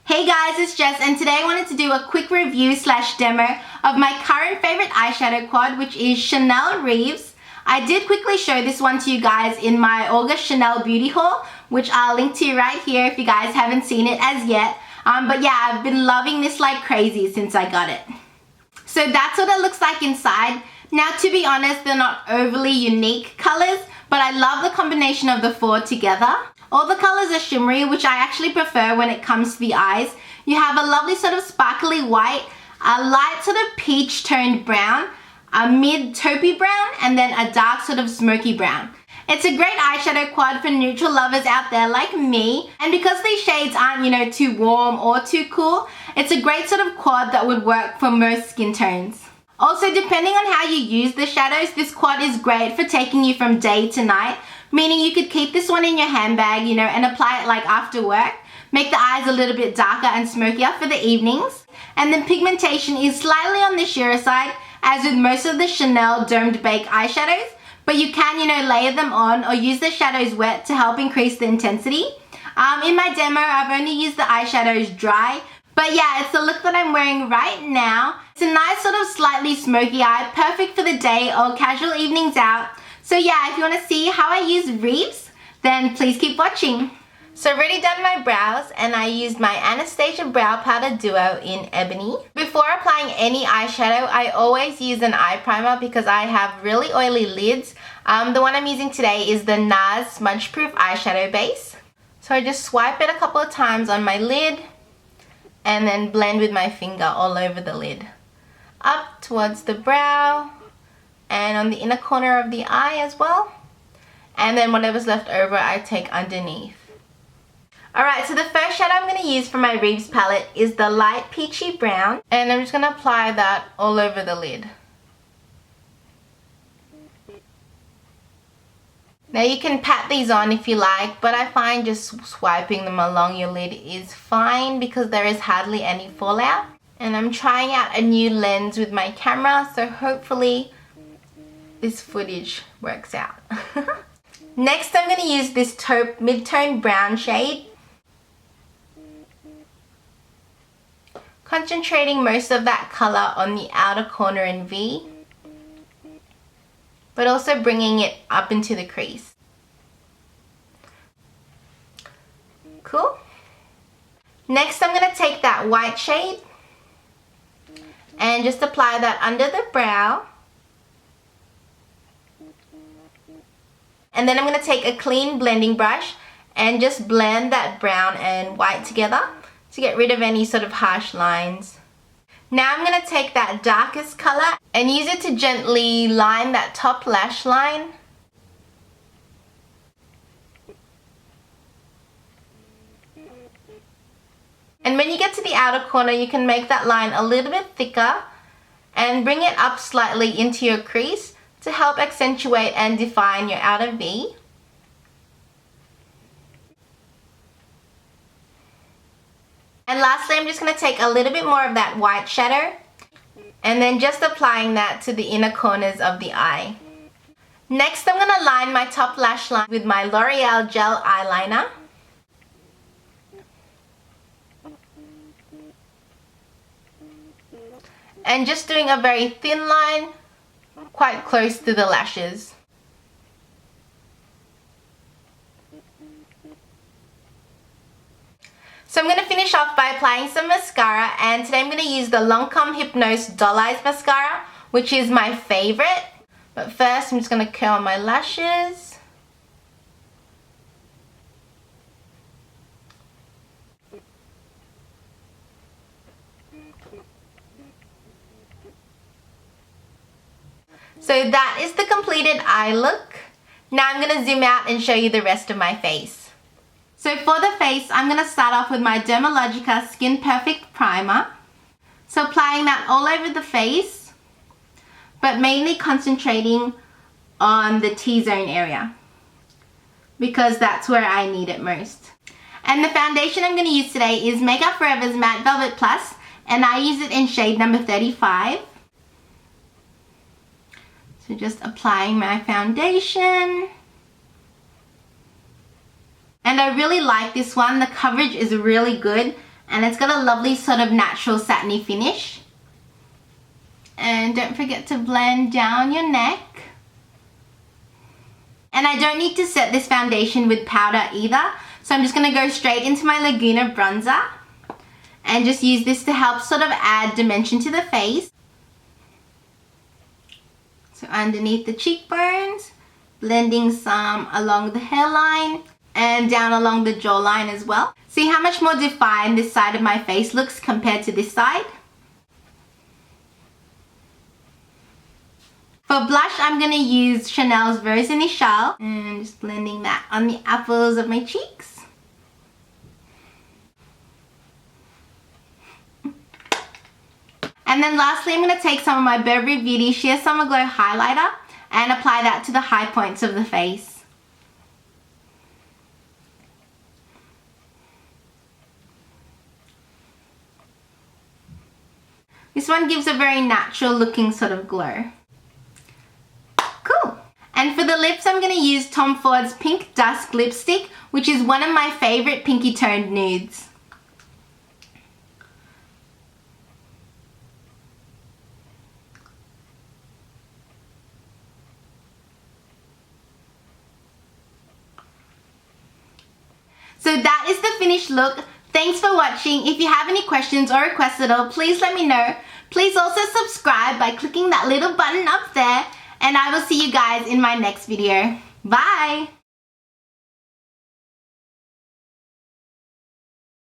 Hey guys, it's Jess and today I wanted to do a quick review slash demo of my current favorite eyeshadow quad, which is Chanel Rives. I did quickly show this one to you guys in my August Chanel beauty haul, which I'll link to right here if you guys haven't seen it as yet. But yeah, I've been loving this like crazy since I got it. So that's what it looks like inside. Now to be honest, they're not overly unique colors, but I love the combination of the four together. All the colors are shimmery, which I actually prefer when it comes to the eyes. You have a lovely sort of sparkly white, a light sort of peach toned brown, a mid taupey brown, and then a dark sort of smoky brown. It's a great eyeshadow quad for neutral lovers out there like me. And because these shades aren't, too warm or too cool, it's a great sort of quad that would work for most skin tones. Also, depending on how you use the shadows, this quad is great for taking you from day to night. Meaning you could keep this one in your handbag, and apply it like after work. Make the eyes a little bit darker and smokier for the evenings. And then pigmentation is slightly on the sheerer side, as with most of the Chanel Domed Bake eyeshadows. But you can, layer them on or use the shadows wet to help increase the intensity. In my demo, I've only used the eyeshadows dry. But yeah, it's the look that I'm wearing right now. It's a nice sort of slightly smoky eye, perfect for the day or casual evenings out. So yeah, if you want to see how I use Rives, then please keep watching. So I've already done my brows and I used my Anastasia Brow Powder Duo in Ebony. Before applying any eyeshadow, I always use an eye primer because I have really oily lids. The one I'm using today is the NARS Smudge Proof Eyeshadow Base. So I just swipe it a couple of times on my lid and then blend with my finger all over the lid. Up towards the brow, and on the inner corner of the eye as well. And then whatever's left over I take underneath. Alright, so the first shadow I'm going to use for my Rives palette is the light peachy brown. And I'm just going to apply that all over the lid. Now you can pat these on if you like, but I find just swiping them along your lid is fine because there is hardly any fallout. And I'm trying out a new lens with my camera, so hopefully this footage works out. Next I'm going to use this taupe mid-tone brown shade. Concentrating most of that color on the outer corner in V, but also bringing it up into the crease. Cool. Next I'm going to take that white shade and just apply that under the brow. And then I'm going to take a clean blending brush and just blend that brown and white together to get rid of any sort of harsh lines. Now I'm going to take that darkest color and use it to gently line that top lash line. And when you get to the outer corner, you can make that line a little bit thicker and bring it up slightly into your crease to help accentuate and define your outer V. And lastly, I'm just going to take a little bit more of that white shadow and then just applying that to the inner corners of the eye. Next, I'm going to line my top lash line with my L'Oreal Gel Eyeliner. And just doing a very thin line quite close to the lashes. So I'm going to finish off by applying some mascara, and today I'm going to use the Lancome Hypnose Doll Eyes Mascara, which is my favorite. But first I'm just going to curl my lashes. So that is the completed eye look. Now I'm going to zoom out and show you the rest of my face. So for the face, I'm going to start off with my Dermalogica Skin Perfect Primer. So applying that all over the face, but mainly concentrating on the T-zone area because that's where I need it most. And the foundation I'm going to use today is Makeup Forever's Matte Velvet Plus, and I use it in shade number 35. So just applying my foundation. And I really like this one. The coverage is really good and it's got a lovely sort of natural satiny finish. And don't forget to blend down your neck. And I don't need to set this foundation with powder either, so I'm just going to go straight into my Laguna bronzer and just use this to help sort of add dimension to the face. So underneath the cheekbones, blending some along the hairline and down along the jawline as well. See how much more defined this side of my face looks compared to this side? For blush, I'm going to use Chanel's Rose Initiale and just blending that on the apples of my cheeks. And then lastly, I'm going to take some of my Burberry Beauty Sheer Summer Glow highlighter and apply that to the high points of the face. This one gives a very natural looking sort of glow. Cool. And for the lips, I'm going to use Tom Ford's Pink Dusk Lipstick, which is one of my favorite pinky toned nudes. So that is the finished look. Thanks for watching. If you have any questions or requests at all, please let me know. Please also subscribe by clicking that little button up there, and I will see you guys in my next video. Bye!